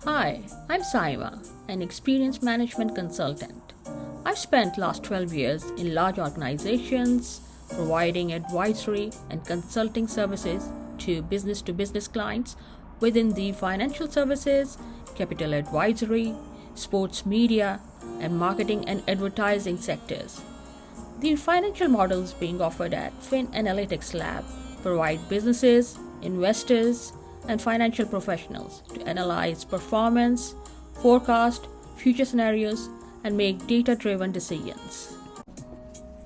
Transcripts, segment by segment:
Hi, I'm Saima, an experienced management consultant. I've spent last 12 years in large organizations providing advisory and consulting services to business clients within the financial services, capital advisory, sports media, and marketing and advertising sectors. The financial models being offered at Fin Analytics Lab provide businesses, investors, and financial professionals to analyze performance, forecast future scenarios, and make data-driven decisions.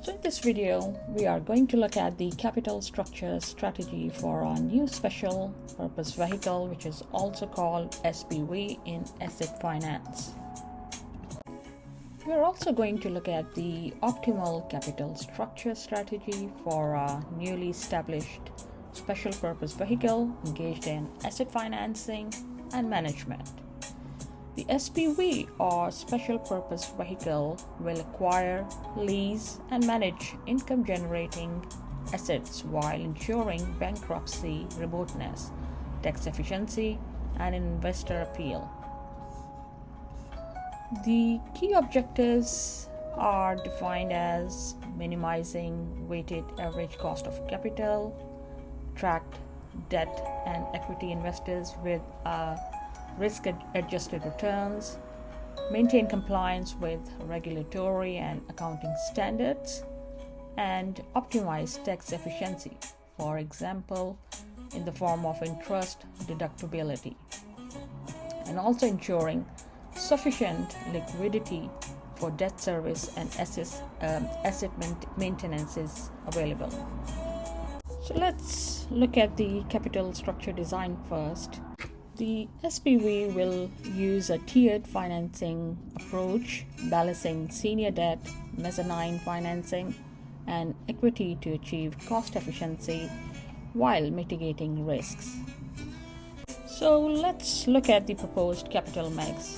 So in this video, we are going to look at the capital structure strategy for our new special purpose vehicle, which is also called SPV in asset finance. We're also going to look at the optimal capital structure strategy for our newly established special purpose vehicle engaged in asset financing and management. The SPV or special purpose vehicle will acquire, lease, and manage income generating assets while ensuring bankruptcy remoteness, tax efficiency, and investor appeal. The key objectives are defined as minimizing weighted average cost of capital, attract debt and equity investors with risk-adjusted returns, maintain compliance with regulatory and accounting standards, and optimize tax efficiency, for example, in the form of interest deductibility, and also ensuring sufficient liquidity for debt service and asset maintenance is available. So let's look at the capital structure design first. The SPV will use a tiered financing approach, balancing senior debt, mezzanine financing, and equity to achieve cost efficiency while mitigating risks. So let's look at the proposed capital mix.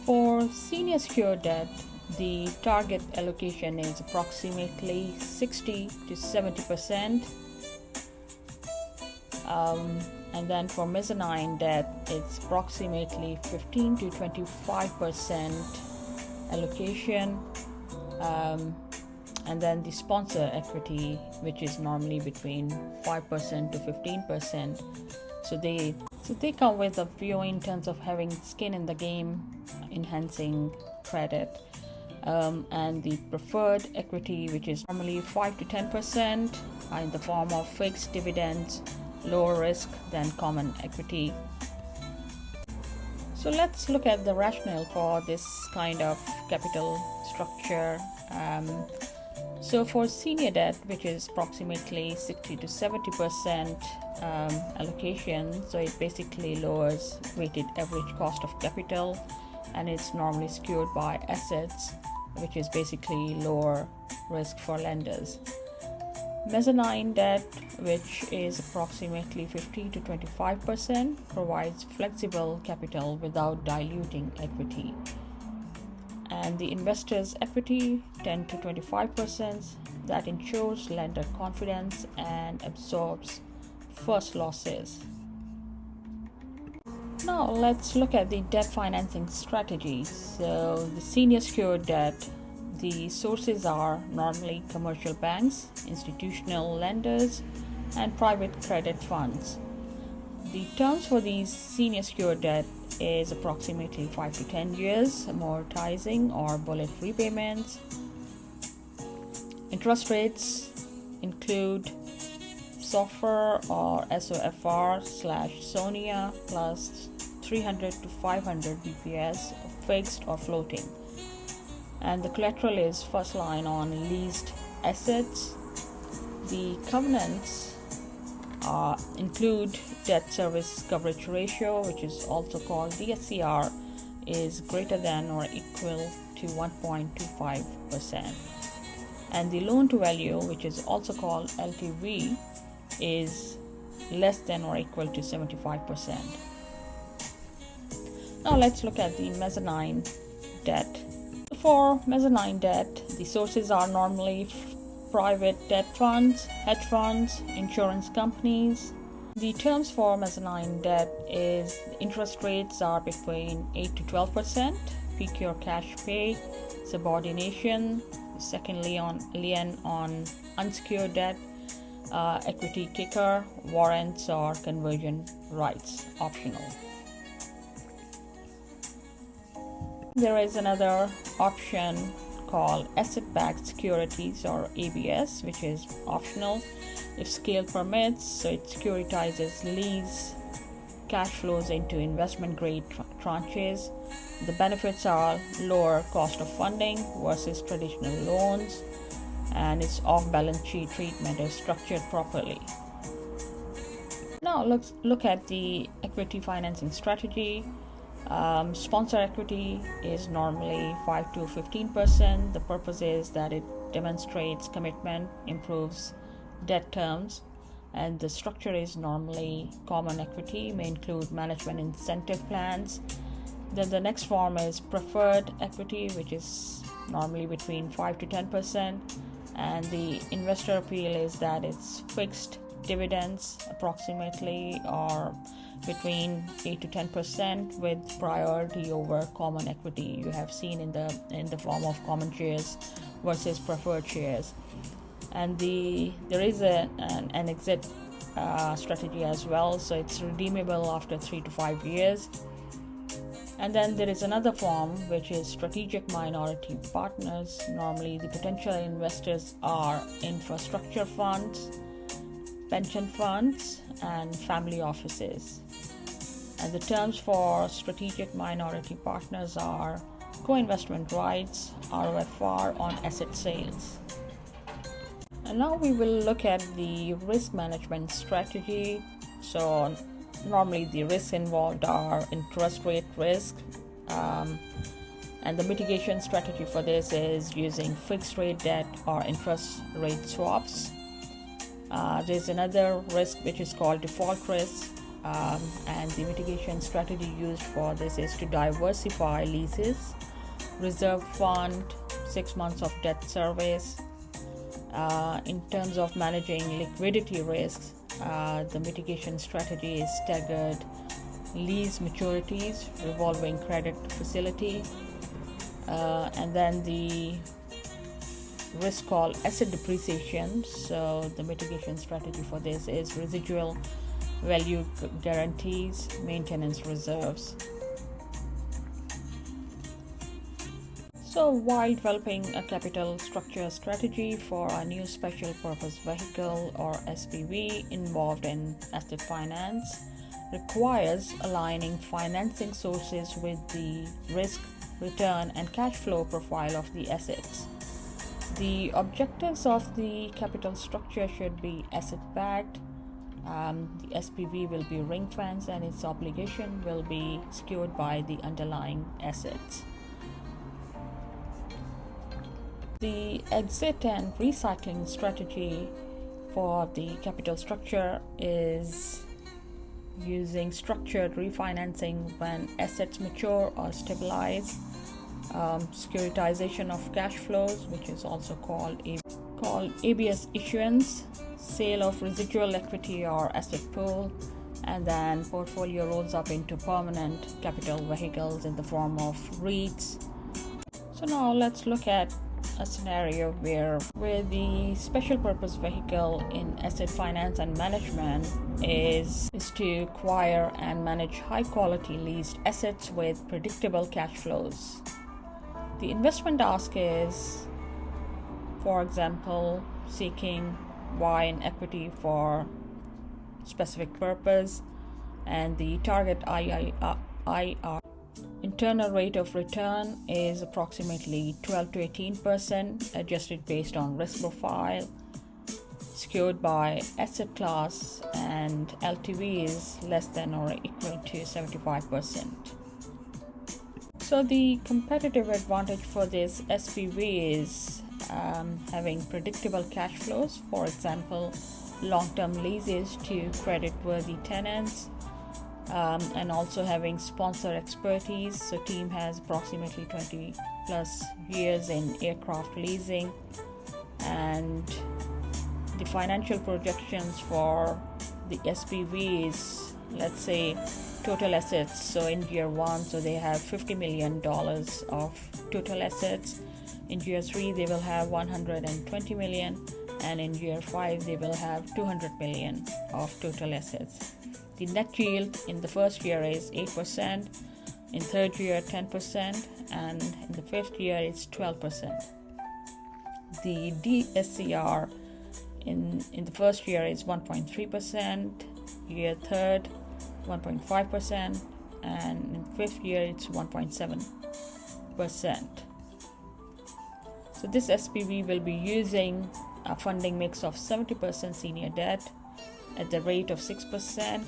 For senior secured debt, the target allocation is approximately 60 to 70%. And then for mezzanine debt, it's approximately 15 to 25% allocation. And then the sponsor equity, which is normally between 5% to 15%. So they come with a view in terms of having skin in the game, enhancing credit. And the preferred equity, which is normally 5 to 10% in the form of fixed dividends, lower risk than common equity. So let's look at the rationale for this kind of capital structure. So for senior debt, which is approximately 60 to 70% allocation, so it basically lowers weighted average cost of capital, and it's normally secured by assets, which is basically lower risk for lenders. Mezzanine debt, which is approximately 15 to 25%, provides flexible capital without diluting equity. And the investor's equity, 10 to 25%, that ensures lender confidence and absorbs first losses. Now let's look at the debt financing strategy. So the senior secured debt, the sources are normally commercial banks, institutional lenders, and private credit funds. The terms for these senior secured debt is approximately 5 to 10 years, amortizing or bullet repayments. Interest rates include SOFR or SOFR/SONIA plus 300 to 500 BPS, fixed or floating. And the collateral is first line on leased assets. The covenants include debt service coverage ratio, which is also called DSCR, is greater than or equal to 1.25%. And the loan to value, which is also called LTV, is less than or equal to 75%. Now let's look at the mezzanine debt. For mezzanine debt, the sources are normally private debt funds, hedge funds, insurance companies, The terms for mezzanine debt is interest rates are between 8 to 12%, PQ or cash pay, subordination, second lien on unsecured debt, equity kicker, warrants or conversion rights, optional. There is another option called asset-backed securities or ABS, which is optional if scale permits. So it securitizes lease cash flows into investment grade tranches. The benefits are lower cost of funding versus traditional loans, and its off-balance sheet treatment is structured properly. Now let's look at the equity financing strategy. Sponsor equity is normally 5 to 15%. The purpose is that it demonstrates commitment, improves debt terms, and the structure is normally common equity, may include management incentive plans. Then the next form is preferred equity, which is normally between 5 to 10%, and the investor appeal is that it's fixed dividends approximately or between 8 to 10% with priority over common equity. You have seen in the form of common shares versus preferred shares. And there is an exit strategy as well, so it's redeemable after 3 to 5 years. And then there is another form, which is strategic minority partners. Normally the potential investors are infrastructure funds, pension funds, and family offices. And the terms for strategic minority partners are co-investment rights, ROFR on asset sales. And now we will look at the risk management strategy. So normally the risks involved are interest rate risk, and the mitigation strategy for this is using fixed rate debt or interest rate swaps. There's another risk which is called default risk, and the mitigation strategy used for this is to diversify leases, reserve fund, 6 months of debt service. In terms of managing liquidity risks, the mitigation strategy is staggered lease maturities, revolving credit facility, and then the risk called asset depreciation. So the mitigation strategy for this is residual value guarantees, maintenance reserves. So while developing a capital structure strategy for a new special purpose vehicle or SPV involved in asset finance requires aligning financing sources with the risk, return, and cash flow profile of the assets. The objectives of the capital structure should be asset-backed. The SPV will be ring-fenced and its obligation will be secured by the underlying assets. The exit and recycling strategy for the capital structure is using structured refinancing when assets mature or stabilize, securitization of cash flows, which is also called ABS issuance, sale of residual equity or asset pool, and then portfolio rolls up into permanent capital vehicles in the form of REITs. So now let's look at a scenario where the special purpose vehicle in asset finance and management is to acquire and manage high quality leased assets with predictable cash flows. The investment ask is, for example, seeking Y in equity for specific purpose, and the target IR internal rate of return is approximately 12 to 18%, adjusted based on risk profile, secured by asset class, and LTV is less than or equal to 75%. So the competitive advantage for this SPV is having predictable cash flows, for example, long-term leases to credit-worthy tenants, and also having sponsor expertise. So team has approximately 20 plus years in aircraft leasing, and the financial projections for the SPV is, let's say, total assets. So in year 1, so they have $50 million of total assets. In year 3, they will have $120 million, and in year 5, they will have $200 million of total assets. The net yield in the first year is 8%, in third year 10%, and in the fifth year it's 12%. The DSCR in the first year is 1.3%, year third 1.5%, and in fifth year it's 1.7%. So this SPV will be using a funding mix of 70% senior debt at the rate of 6%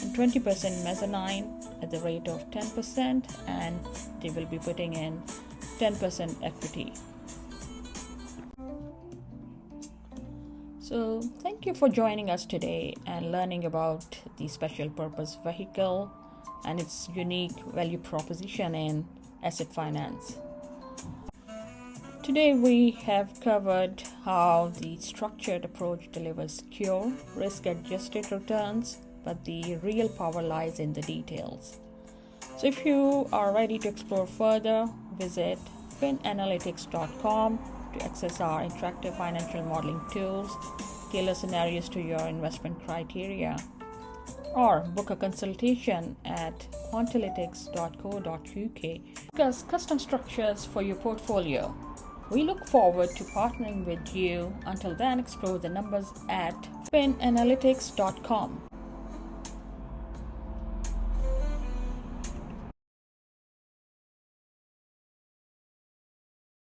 and 20% mezzanine at the rate of 10%, and they will be putting in 10% equity. So thank you for joining us today and learning about the special purpose vehicle and its unique value proposition in asset finance. Today we have covered how the structured approach delivers secure, risk-adjusted returns, but the real power lies in the details. So if you are ready to explore further, visit finanalytics.com to access our interactive financial modeling tools, tailor scenarios to your investment criteria, or book a consultation at quantalytics.co.uk. Discuss custom structures for your portfolio. We look forward to partnering with you. Until then, explore the numbers at finanalytics.com.